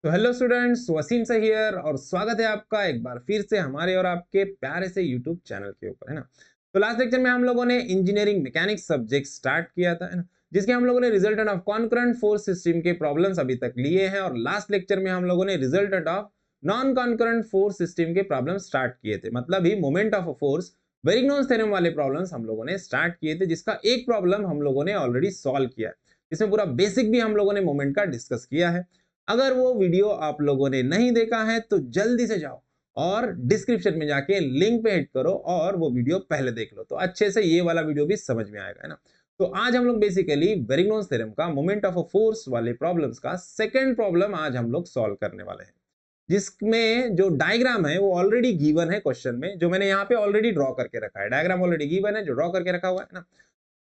तो hello students, Wasim से here और स्वागत है आपका एक बार फिर से हमारे और आपके प्यारे से यूट्यूब चैनल के ऊपर, है ना। तो लास्ट लेक्चर में हम लोगों ने इंजीनियरिंग मैकेनिक्स सब्जेक्ट स्टार्ट किया था, है ना, जिसके हम लोगों ने resultant of concurrent force system के प्रॉब्लम्स अभी तक लिए हैं। और लास्ट लेक्चर में हम लोगों ने resultant of non concurrent force system के प्रॉब्लम स्टार्ट किए थे, मतलब ही मोमेंट ऑफ फोर्स वेरिग्नोस थ्योरम वाले प्रॉब्लम्स हम लोगों ने स्टार्ट किए थे, जिसका एक प्रॉब्लम हम लोगों ने ऑलरेडी सॉल्व किया है। इसमें पूरा बेसिक भी हम लोगों ने मोमेंट का डिस्कस किया है। अगर वो वीडियो आप लोगों ने नहीं देखा है तो जल्दी से जाओ और डिस्क्रिप्शन में जाके लिंक पे हिट करो और वो वीडियो पहले देख लो, तो अच्छे से ये वाला वीडियो भी समझ में आएगा, है ना। तो आज हम लोग बेसिकली वेरिग्नोस थ्योरम का मोमेंट ऑफ फोर्स वाले प्रॉब्लम्स का सेकंड प्रॉब्लम आज हम लोग सॉल्व करने वाले हैं, जिसमें जो डायग्राम है वो ऑलरेडी गिवन है क्वेश्चन में, जो मैंने यहाँ पे ऑलरेडी ड्रॉ करके रखा है। डायग्राम ऑलरेडी गिवन है, जो ड्रॉ करके रखा हुआ है ना।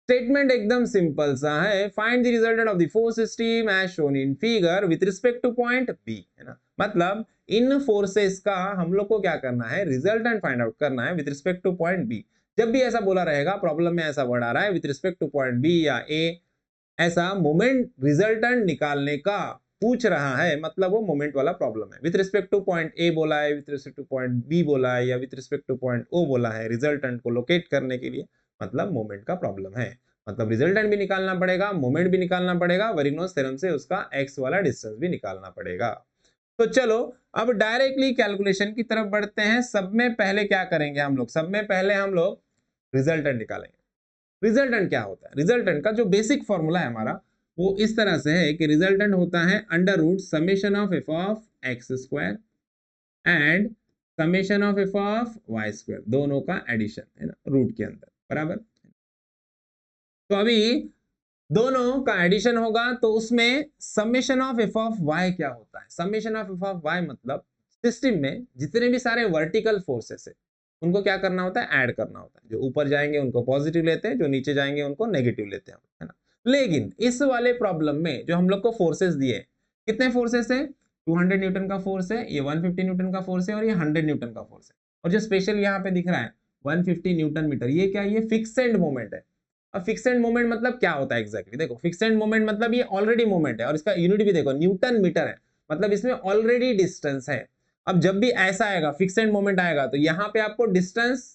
स्टेटमेंट एकदम सिंपल सा है, find the resultant of the force system as shown in figure with respect to point B, है ना। मतलब इन फोर्सेस का हम लोग को क्या करना है, रिजल्टेंट फाइंड आउट करना है with respect to point B. जब भी ऐसा बोला रहेगा प्रॉब्लम में, ऐसा वर्ड आ रहा है with respect to point B या ए, ऐसा मोमेंट रिजल्टेंट निकालने का पूछ रहा है, मतलब वो मोमेंट वाला प्रॉब्लम है। With respect to point A बोला है, with respect to point B बोला है, या with respect to point O बोला है, रिजल्टेंट को लोकेट करने के लिए, मतलब मोमेंट का प्रॉब्लम है। मतलब रिजल्टेंट भी निकालना पड़ेगा, मोमेंट भी निकालना पड़ेगा, वेरिग्नोस थ्योरम से उसका एक्स वाला डिस्टेंस भी निकालना पड़ेगा। तो चलो अब डायरेक्टली कैलकुलेशन की तरफ बढ़ते हैं। सब में पहले क्या करेंगे हम लोग, सब में पहले हम लोग रिजल्टेंट निकालेंगे। रिजल्टेंट क्या होता है, रिजल्टेंट का जो बेसिक फॉर्मूला है हमारा वो इस तरह से है कि रिजल्टेंट होता है under root summation of F of X square and summation of F of Y square, दोनों का एडिशन, है ना, रूट के अंदर, बराबर। तो अभी दोनों का एडिशन होगा तो उसमें summation of F of Y क्या होता है, summation of F of Y मतलब सिस्टम में जितने भी सारे वर्टिकल फोर्सेस है उनको क्या करना होता है, ऐड करना होता है। जो ऊपर जाएंगे उनको पॉजिटिव लेते हैं, जो नीचे जाएंगे उनको नेगेटिव लेते हैं, है ना। लेकिन इस वाले प्रॉब्लम में जो हम लोग को फोर्सेस दिए, कितने फोर्सेस है, 200 न्यूटन का फोर्स है, ये 150 न्यूटन का फोर्स है और ये 100 न्यूटन का फोर्स है। और जो स्पेशल यहाँ पे दिख रहा है 150 न्यूटन मीटर, ये क्या, ये फिक्स्ड मोमेंट है। अब फिक्स्ड मोमेंट मतलब क्या होता है एग्जैक्टली, देखो फिक्स्ड मोमेंट मतलब ये ऑलरेडी मोमेंट है और इसका यूनिट भी देखो न्यूटन मीटर है, मतलब इसमें ऑलरेडी डिस्टेंस है। अब जब भी ऐसा आएगा फिक्स्ड मोमेंट आएगा तो यहाँ पे आपको डिस्टेंस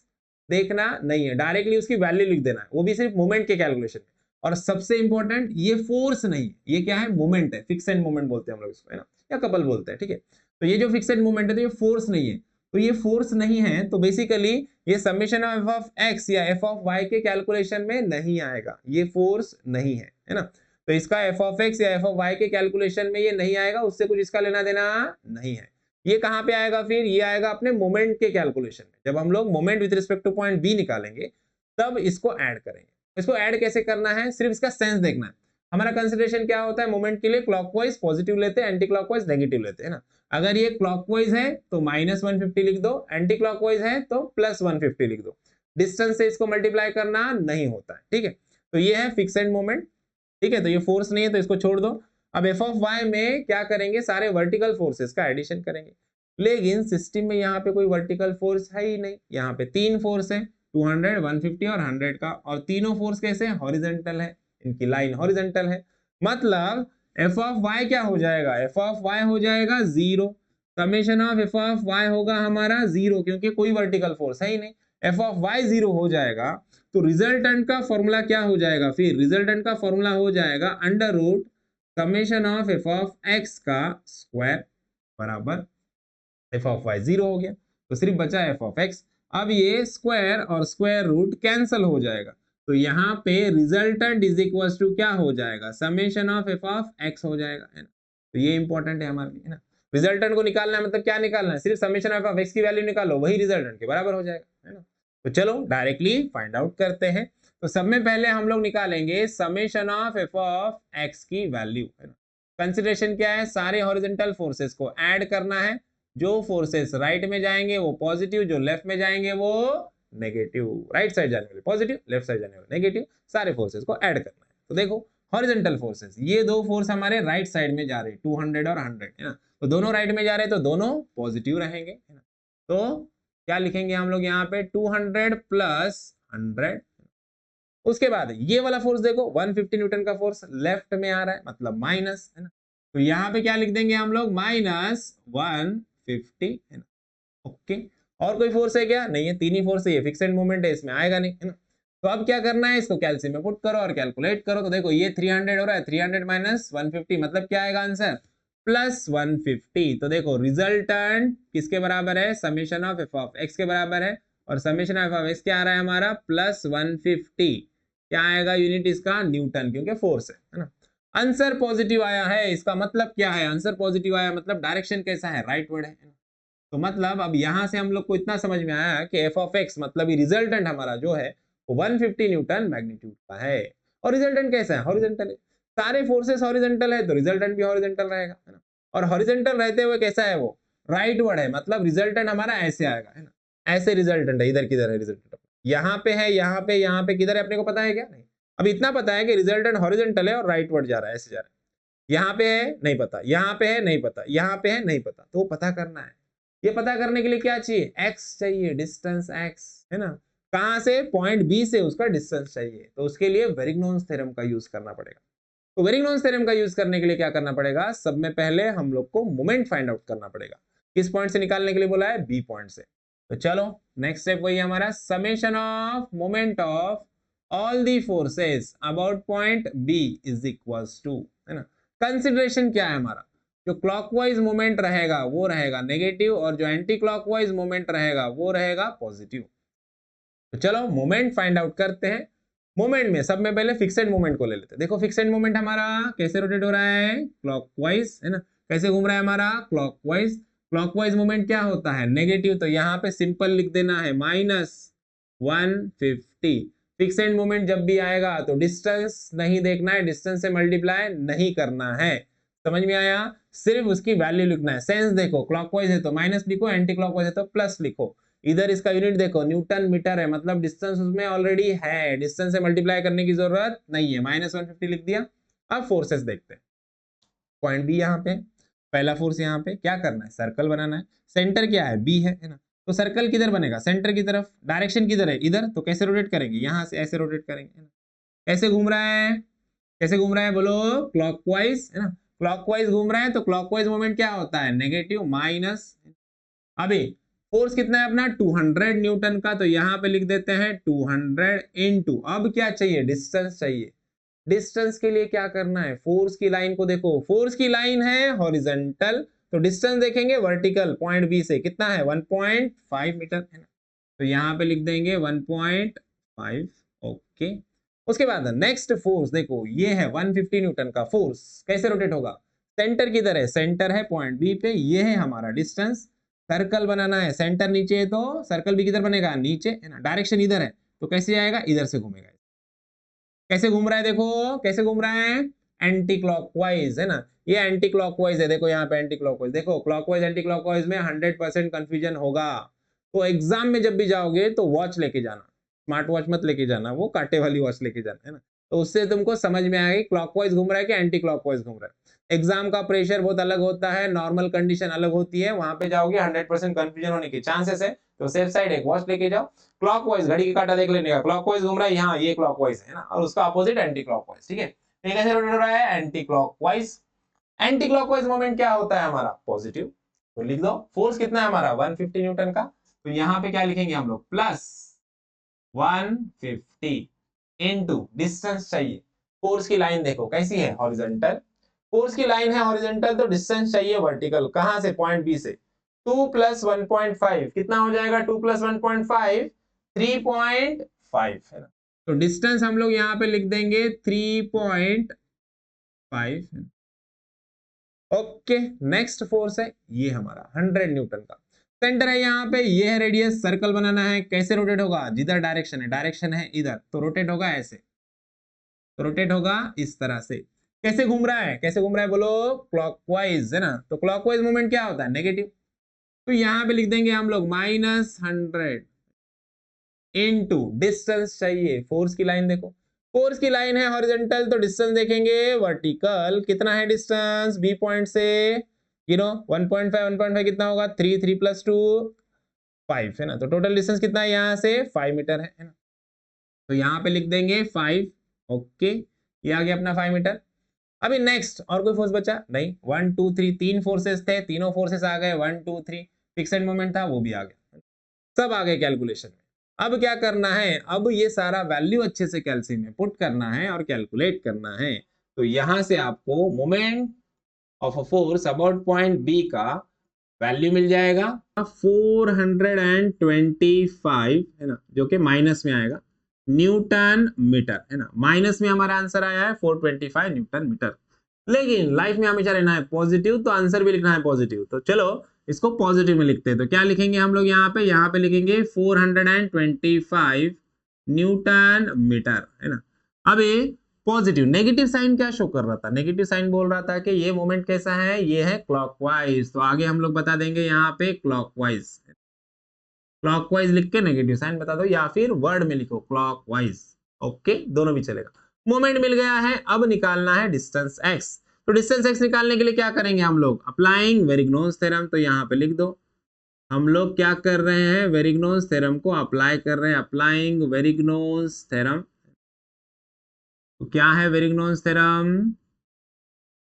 देखना नहीं है, डायरेक्टली उसकी वैल्यू लिख देना है, वो भी सिर्फ मोमेंट के कैलकुलेशन में। और सबसे इंपॉर्टेंट, ये फोर्स नहीं है, ये क्या है, मोमेंट है, फिक्स्ड मोमेंट बोलते हैं हम लोग इसको, है ना, या कपल बोलते हैं, ठीक है। तो ये जो फिक्स्ड मोमेंट है तो ये फोर्स नहीं है। तो ये फोर्स नहीं है तो बेसिकली ये summation of F of x या एफ ऑफ वाई के कैलकुलेशन में नहीं आएगा, ये फोर्स नहीं है ना। तो इसका एफ ऑफ एक्स या एफ ऑफ वाई के कैलकुलेशन में ये नहीं आएगा, उससे कुछ इसका लेना देना नहीं है। ये कहां पे आएगा फिर, ये आएगा अपने मोमेंट के कैलकुलेशन में। जब हम लोग moment with respect to point B निकालेंगे तब इसको ऐड करेंगे। इसको ऐड कैसे करना है, सिर्फ इसका सेंस देखना है। हमारा कंसिडरेशन क्या होता है, मोमेंट के लिए क्लॉकवाइज पॉजिटिव लेते हैं, एंटी क्लॉकवाइज नेगेटिव लेते हैं ना। अगर ये क्लॉकवाइज है तो -150 लिख दो, एंटी क्लॉकवाइज है तो +150 लिख दो। डिस्टेंस से इसको मल्टीप्लाई करना नहीं होता है, ठीक है। तो ये है फिक्स्ड मोमेंट, ठीक है। तो ये फोर्स नहीं है तो इसको छोड़ दो। अब एफ ऑफ वाई में क्या करेंगे, सारे वर्टिकल फोर्सेस का एडिशन करेंगे। लेकिन सिस्टम में यहाँ पे कोई वर्टिकल फोर्स है ही नहीं, यहाँ पे तीन फोर्स है, 200, 150 और 100 का, और तीनों फोर्स कैसे हॉरिजेंटल है, इनकी लाइन हॉरिजेंटल है। मतलब एफ ऑफ वाई क्या हो जाएगा, एफ ऑफ वाई हो जाएगा 0, summation of F of Y होगा हमारा 0, क्योंकि कोई वर्टिकल फोर्स है ही नहीं। एफ ऑफ वाई 0 हो जाएगा तो रिजल्टेंट का फॉर्मूला क्या हो जाएगा, फिर रिजल्टेंट का फॉर्मूला हो जाएगा under root summation of F of X का स्क्वायर बराबर एफ ऑफ वाई 0 हो गया तो सिर्फ बचा एफ ऑफ एक्स। अब ये स्क्वायर और स्क्वायर रूट कैंसल हो जाएगा तो यहाँ पे रिजल्टेंट इज इक्वल टू क्या हो जाएगा, summation of F of x हो जाएगा, है ना। तो ये इंपॉर्टेंट है हमारे लिए, है ना। रिजल्टेंट को निकालना है, मतलब क्या निकालना है, सिर्फ समेशन ऑफ एक्स की वैल्यू निकालो, वही रिजल्टेंट के बराबर हो जाएगा, है ना। तो चलो डायरेक्टली फाइंड आउट करते हैं। तो सब में पहले हम लोग निकालेंगे summation of F of x की वैल्यू, है ना। कंसिडरेशन क्या है, सारे हॉरिजॉन्टल फोर्सेस को ऐड करना है। जो फोर्सेस राइट में जाएंगे वो पॉजिटिव, जो लेफ्ट में जाएंगे वो नेगेटिव। राइट साइड जाने वाले पॉजिटिव, लेफ्ट साइड जाने वाले नेगेटिव, सारे फोर्सेस को ऐड करना है। तो देखो हॉरिजॉन्टल फोर्सेस, ये दो फोर्स हमारे राइट साइड में जा रहे हैं, 200 और 100, है ना। तो दोनों राइट में जा रहे हैं तो दोनों पॉजिटिव रहेंगे, है ना। तो क्या लिखेंगे हम लोग यहाँ पे, 200 प्लस 100। उसके बाद ये वाला फोर्स देखो 150 न्यूटन का फोर्स लेफ्ट में आ रहा है, मतलब माइनस, है ना। तो यहाँ पे क्या लिख देंगे हम लोग, -150 है ना। ओके, और कोई फोर्स है क्या? नहीं है, तीन ही फोर्स है, ये फिक्स्ड मोमेंट है, इसमें आएगा नहीं, है ना। तो अब क्या करना है, इसको कैल्सी में पुट करो और कैलकुलेट करो। तो देखो ये 300 हो रहा है, 300 माइनस 150 मतलब क्या आएगा आंसर, +150। तो देखो रिजल्टेंट किसके बराबर है, summation of F of x के बराबर है, और समेशन ऑफ एक्स क्या आ रहा है हमारा, +150। क्या आएगा यूनिट इसका, न्यूटन, क्योंकि फोर्स है ना। आंसर पॉजिटिव आया है, इसका मतलब क्या है, आंसर पॉजिटिव आया मतलब डायरेक्शन कैसा है, राइट वर्ड है। तो मतलब अब यहां से हम लोग को इतना समझ में आया कि एफ ऑफ एक्स मतलब रिजल्टेंट हमारा जो है वो 150 न्यूटन मैग्नीट्यूड का है। और रिजल्टेंट कैसा है, हॉरिजॉन्टल है। सारे फोर्सेस हॉरिजॉन्टल है तो रिजल्टेंट भी हॉरिजॉन्टल रहेगा, है ना। और हॉरिजॉन्टल रहते हुए कैसा है वो, राइट वर्ड है, मतलब रिजल्टेंट हमारा ऐसे आएगा, है ना। ऐसे रिजल्टेंट है, इधर किधर है रिजल्टेंट, यहाँ पे है, यहाँ पे किधर है, अपने को पता है क्या, नहीं। अब इतना पता है कि रिजल्टेंट हॉरिजॉन्टल है और राइट वर्ड जा रहा है, ऐसे जा रहा है। यहाँ पे है नहीं पता, यहाँ पे है नहीं पता, यहाँ पे है नहीं पता, तो पता करना है। ये पता करने के लिए क्या चाहिए, x चाहिए, डिस्टेंस x, है ना। कहां से, पॉइंट बी से उसका डिस्टेंस चाहिए, तो उसके लिए वेरिग्नोन्स थ्योरम का यूज करना पड़ेगा। तो वेरिग्नोन्स थ्योरम का यूज करने के लिए क्या करना पड़ेगा, सब में पहले हम लोग को मोमेंट फाइंड आउट करना पड़ेगा। किस पॉइंट से निकालने के लिए बोला है, बी पॉइंट से। तो चलो नेक्स्ट स्टेप वही हमारा, summation of moment of all the forces about point B is equals to, है ना। कंसिडरेशन क्या है हमारा, जो क्लॉकवाइज मोमेंट रहेगा वो रहेगा नेगेटिव, और जो एंटी क्लॉकवाइज मोमेंट रहेगा वो रहेगा पॉजिटिव। तो चलो मोमेंट फाइंड आउट करते हैं। मोमेंट में सब में पहले फिक्सेड मोमेंट को ले लेते हैं। देखो फिक्सेड मोमेंट हमारा कैसे रोटेट हो रहा है, क्लॉकवाइज, है ना। कैसे घूम रहा है हमारा, क्लॉकवाइज। क्लॉकवाइज मोमेंट क्या होता है, नेगेटिव, तो यहाँ पे सिंपल लिख देना है -150। फिक्सेड मोमेंट जब भी आएगा तो डिस्टेंस नहीं देखना है, डिस्टेंस से मल्टीप्लाई नहीं करना है, समझ में आया। सिर्फ उसकी वैल्यू लिखना है। सेंस देखो, क्लॉकवाइज है तो माइनस लिखो, एंटी क्लॉकवाइज है तो प्लस लिखो। इधर इसका यूनिट देखो न्यूटन मीटर है, मतलब डिस्टेंस उसमें ऑलरेडी है, डिस्टेंस से मल्टीप्लाई करने की जरूरत नहीं है, -150 लिख दिया। अब फोर्सेस देखते हैं। पॉइंट बी यहाँ पे, पहला फोर्स यहाँ पे क्या करना है, सर्कल बनाना है। सेंटर क्या है, बी है ना। तो सर्कल किधर बनेगा, सेंटर की तरफ। डायरेक्शन किधर है, इधर, तो कैसे रोटेट करेंगे, यहाँ से ऐसे रोटेट करेंगे, है ना। कैसे घूम रहा है, कैसे घूम रहा है बोलो, क्लॉकवाइज, है ना। क्लॉकवाइज घूम रहा है तो क्लॉकवाइज मोमेंट क्या होता है, नेगेटिव, माइनस। अभी फोर्स कितना है अपना, 200 न्यूटन का, तो यहाँ पे लिख देते हैं 200 इनटू, अब क्या चाहिए, डिस्टेंस चाहिए। डिस्टेंस के लिए क्या करना है, फोर्स की लाइन को देखो, फोर्स की लाइन है हॉरिजॉन्टल, तो डिस्टेंस देखेंगे वर्टिकल, पॉइंट बी से कितना है, 1.5 मीटर, है ना। तो यहाँ पे लिख देंगे 1.5। ओके, उसके बाद नेक्स्ट फोर्स देखो, ये है 150 न्यूटन का फोर्स, कैसे रोटेट होगा, सेंटर किधर है, सेंटर है पॉइंट बी पे, ये है हमारा डिस्टेंस। सर्कल बनाना है, सेंटर नीचे है तो सर्कल भी किधर बनेगा, नीचे, है ना। डायरेक्शन इधर है तो कैसे आएगा, इधर से घूमेगा। कैसे घूम रहा है देखो, कैसे घूम रहा है, एंटी क्लॉकवाइज, है ना। ये एंटी क्लॉकवाइज है, देखो यहाँ पे एंटी क्लॉकवाइज, देखो क्लॉकवाइज एंटी क्लॉकवाइज में 100% कंफ्यूजन होगा। तो एग्जाम में जब भी जाओगे तो वॉच लेके जाना, स्मार्ट वॉच मत लेके जाना, वो कांटे वाली वॉच लेके जाना, है ना। तो उससे तुमको समझ में आएगा क्लॉकवाइज घूम रहा है कि एंटी क्लॉकवाइज घूम रहा है। एग्जाम का प्रेशर बहुत अलग होता है, नॉर्मल कंडीशन अलग होती है, वहां पे जाओगे 100% कंफ्यूजन होने की चांसेस है, तो सेफ साइड एक वॉच लेके जाओ। क्लॉकवाइज घड़ी का कांटा देख लेने का, क्लॉकवाइज घूम रहा है, यहाँ ये क्लॉकवाइज है ना, और उसका अपोजिट एंटी क्लॉकवाइज, ठीक है। ये कैसे रोटेट हो रहा है, anti clockwise. Anti clockwise moment क्या होता है हमारा, पॉजिटिव। तो लिख दो, फोर्स कितना है हमारा 150 न्यूटन का, तो यहाँ पे क्या लिखेंगे हम लोग, +150 इनटू डिस्टेंस चाहिए। फोर्स की लाइन देखो कैसी है, हॉरिजॉन्टल। फोर्स की लाइन है हॉरिजॉन्टल तो डिस्टेंस चाहिए वर्टिकल, कहां से, पॉइंट बी से। 2 + 1.5 कितना हो जाएगा, 2 + 1.5 3.5, है ना। तो डिस्टेंस हम लोग यहाँ पे लिख देंगे 3.5, है। ओके, नेक्स्ट फोर्स है ये हमारा 100 न्यूटन का। सेंटर है यहाँ पे, ये है रेडियस, सर्कल बनाना है, कैसे रोटेट होगा, जिधर डायरेक्शन है इधर, तो रोटेट होगा ऐसे, तो रोटेट होगा इस तरह से। कैसे घूम रहा है, कैसे घूम रहा है बोलो, क्लॉकवाइज, है ना। तो क्लॉकवाइज मूवमेंट क्या होता है, नेगेटिव। तो यहाँ पे लिख देंगे हम लोग -100 इनटू डिस्टेंस चाहिए, फोर्स की लाइन देखो, फोर्स की लाइन है हॉरिजॉन्टल तो डिस्टेंस देखेंगे वर्टिकल, कितना है डिस्टेंस बी पॉइंट से, 1.5 कितना होगा, 3 3 + 2 5, है ना। तो टोटल डिस्टेंस कितना है यहाँ से, 5 मीटर है ना। तो यहाँ पे लिख देंगे 5। ओके, ये आ गया अपना 5 मीटर। अभी नेक्स्ट और कोई फोर्स बचा नहीं, 1 2 3 तीन फोर्सेस थे, तीनों फोर्सेस आ गए, 1 2 3 फिक्स्ड मोमेंट था वो भी आ गया, सब आ गए कैलकुलेशन में। अब क्या करना है, अब ये सारा वैल्यू अच्छे से कैल्सी में पुट करना है और कैलकुलेट करना है। तो यहां से आपको moment of a force about point B का वैल्यू मिल जाएगा 425 है ना, जो कि माइनस में आएगा न्यूटन मीटर है ना। माइनस में हमारा आंसर आया है 425 न्यूटन मीटर। लेकिन लाइफ में हमेशा रहना है पॉजिटिव, तो आंसर भी लिखना है पॉजिटिव। तो चलो इसको पॉजिटिव में लिखते हैं। तो क्या लिखेंगे हम लोग यहाँ पे लिखेंगे 425 न्यूटन मीटर है ना। अब ये पॉजिटिव, नेगेटिव साइन क्या शो कर रहा था, नेगेटिव साइन बोल रहा था कि ये मोमेंट कैसा है, ये है क्लॉकवाइज। तो आगे हम लोग बता देंगे यहाँ पे क्लॉकवाइज, क्लॉकवाइज लिख के नेगेटिव साइन बता दो, या फिर वर्ड में लिखो क्लॉकवाइज। ओके, दोनों भी चलेगा। मोमेंट मिल गया है, अब निकालना है डिस्टेंस x। तो डिस्टेंस x निकालने के लिए क्या करेंगे हम लोग, अप्लाइंग वेरिग्नोस थ्योरम। तो यहाँ पे लिख दो, हम लोग क्या कर रहे हैं, वेरिग्नोस थ्योरम को अप्लाई कर रहे हैं, अप्लाइंग वेरिग्नोस थ्योरम। तो क्या है वेरिग्नोस थ्योरम,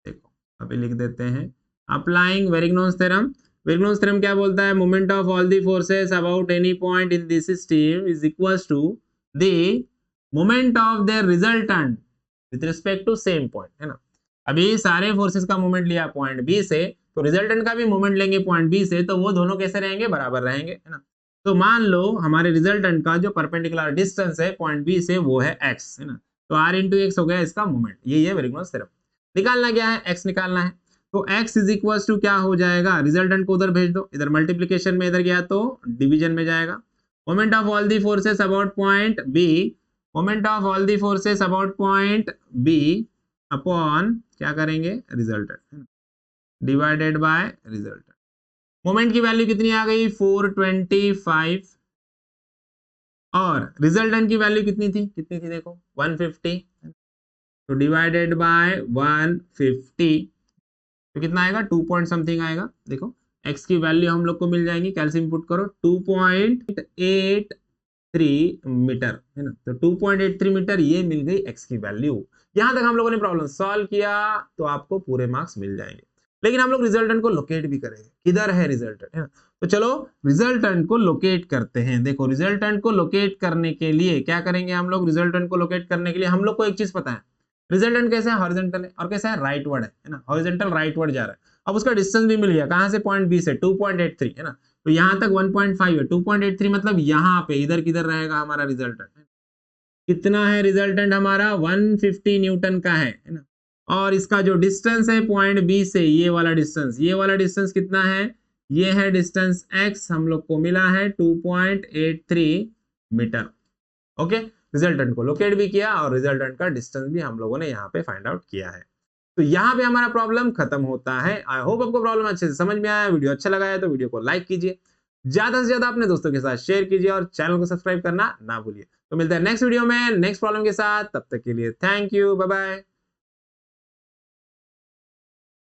देखो अभी लिख देते हैं, applying Varignon's theorem. Varignon's theorem क्या बोलता है, moment of all the forces about any point in this system is equals to the moment of their resultant with respect to same point है ना। अभी सारे फोर्सेस का मोमेंट लिया point B से, तो रिजल्टेंट का भी मोमेंट लेंगे पॉइंट बी से, तो वो दोनों कैसे रहेंगे, बराबर रहेंगे है ना। तो मान लो हमारे रिजल्टेंट का जो परपेंडिकुलर डिस्टेंस है पॉइंट बी से वो है x है ना। तो r इंटू एक्स हो गया इसका मोमेंट, ये है वेरिग्नोस थ्योरम। निकालना क्या है, x निकालना है। तो x इज इक्वल टू क्या हो जाएगा, रिजल्टेंट को उधर भेज दो, इधर मल्टीप्लीकेशन में, इधर गया तो डिवीजन में जाएगा। Moment of all the forces about point B, moment of all the forces about point B upon क्या करेंगे, resultant divided by resultant. Moment की वैल्यू कितनी आ गई 425 और रिजल्टेंट की वैल्यू कितनी थी देखो 150, तो डिवाइडेड बाय 150 तो कितना आएगा 2 पॉइंट समथिंग आएगा। देखो x की वैल्यू हम लोग को मिल जाएंगी, कैल्शियम पुट करो 2.83 मीटर है ना। तो 2.83 मीटर ये मिल गई x की वैल्यू। यहां तक हम लोगों ने प्रॉब्लम सॉल्व किया तो आपको पूरे मार्क्स मिल जाएंगे। लेकिन हम लोग रिजल्टेंट को लोकेट भी करेंगे, किधर है रिजल्टेंट है ना। तो चलो रिजल्टेंट को लोकेट करते हैं। देखो रिजल्टेंट को लोकेट करने के लिए क्या करेंगे हम लोग, रिजल्टेंट को लोकेट करने के लिए हम लोग को एक चीज पता है, रिजल्टेंट कैसे है, हॉरिजॉन्टल है और कैसा है, राइटवर्ड है ना, हॉरिजॉन्टल राइटवर्ड जा रहा है। अब उसका डिस्टेंस भी मिल गया, कहां से, पॉइंट बी से 2.83 है ना। तो यहां तक 1.5 है, 2.83 मतलब यहाँ पे इधर किधर रहेगा हमारा रिजल्टेंट, कितना है रिजल्टेंट हमारा 150 न्यूटन का है ना। और इसका जो डिस्टेंस है पॉइंट बी से, ये वाला डिस्टेंस कितना है, ये है डिस्टेंस x, हम लोग को मिला है 2.83 मीटर। ओके, रिजल्टेंट को लोकेट भी किया और रिजल्टेंट का डिस्टेंस भी हम लोगों ने यहाँ पे फाइंड आउट किया है। तो यहाँ पे हमारा प्रॉब्लम खत्म होता है। आई होप आपको प्रॉब्लम अच्छे से समझ में आया। वीडियो अच्छा लगा है तो वीडियो को लाइक कीजिए, ज्यादा से ज्यादा अपने दोस्तों के साथ शेयर कीजिए और चैनल को सब्सक्राइब करना ना भूलिए। तो मिलते हैं नेक्स्ट वीडियो में नेक्स्ट प्रॉब्लम के साथ, तब तक के लिए थैंक यू, बाय बाय।